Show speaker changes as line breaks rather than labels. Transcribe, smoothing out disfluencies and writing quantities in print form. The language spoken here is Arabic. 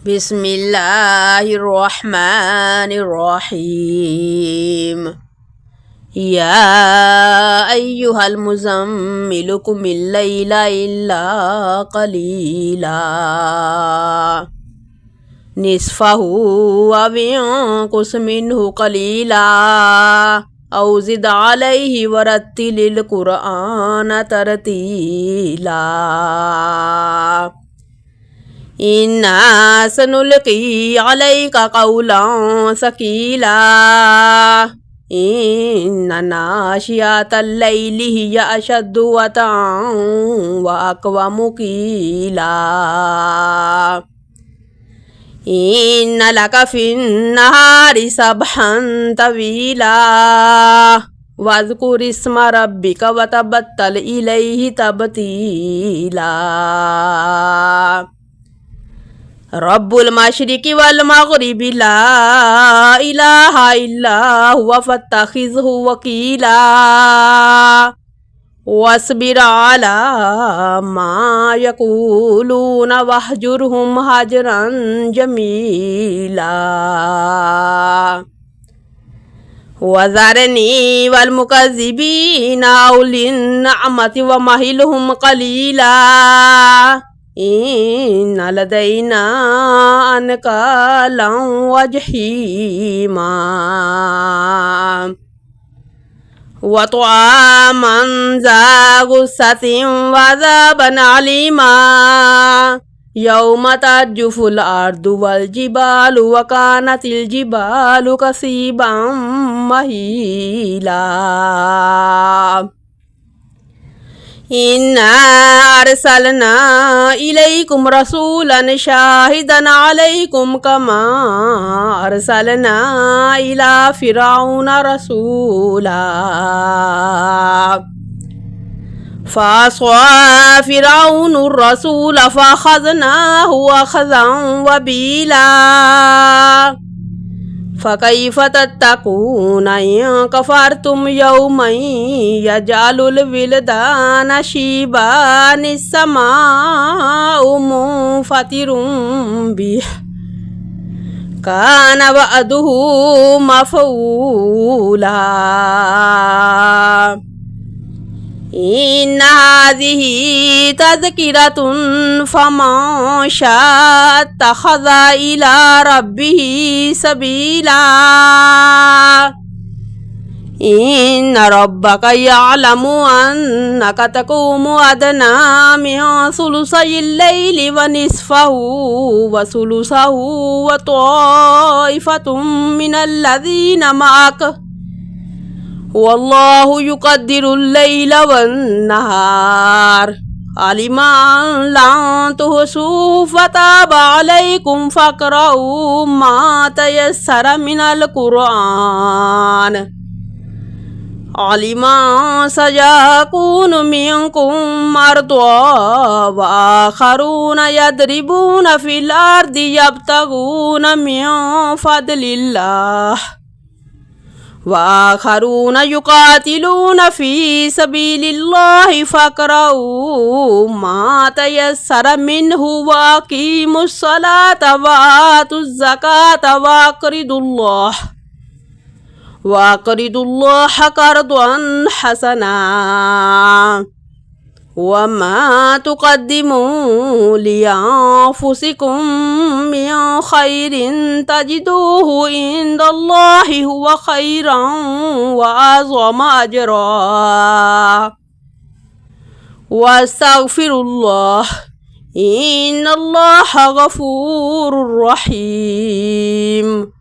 بسم الله الرحمن الرحيم. يا أيها المزمل قم الليل إلا قليلا نصفه أو انقص منه قليلا أو زد عليه ورتل القرآن ترتيلا. إنا سنلقي عليك قولا ثقيلا إن ناشئة الليل هي أشد وطئا وأقوم قيلا. إن لك في النهار سبحا طويلا واذكر اسم ربك وتبتل إليه تبتيلا. رب المشرق والمغرب لا إله إلا هو فاتخذه وكيلا واصبر على ما يقولون واهجرهم هجرا جميلا. وذرني والمكذبين أولي النعمة ومهلهم قليلا إن لدينا أنكالا وجحيما وطعاما ذا غصة وعذابا عليما يوم ترجف الأرض والجبال وكانت الجبال كثيبا مهيلا. إنا أرسلنا إليكم رسولا شاهدا عليكم كما أرسلنا إلى فرعون رسولا فعصى فرعون الرسول فأخذناه أخذا وبيلا. فكيف تتقون إن كفرتم يوما يجعل الولدان شيبا السماء منفطر به كان وعده مفعولا. إن هذه تذكرة فمن شاء اتخذ إلى ربه سبيلا. إن ربك يعلم أنك تقوم أدنى من ثلثي الليل ونصفه وثلثه وطائفة من الذين معك والله يقدر الليل والنهار علم أن لن تحصوا فتاب عليكم فاقرؤوا ما تيسر من القرآن علم أن سيكون منكم مرضى وآخرون يضربون في الأرض يبتغون من فضل الله وآخرون يقاتلون في سبيل الله فاقرؤوا ما تيسر منه وأقيموا الصلاة وآتوا الزكاة وأقرضوا الله قرضا حسنا وما تقدموا لأنفسكم من خير تجدوه عند الله هو خيرا وأعظم أجرا واستغفر الله إن الله غفور رحيم.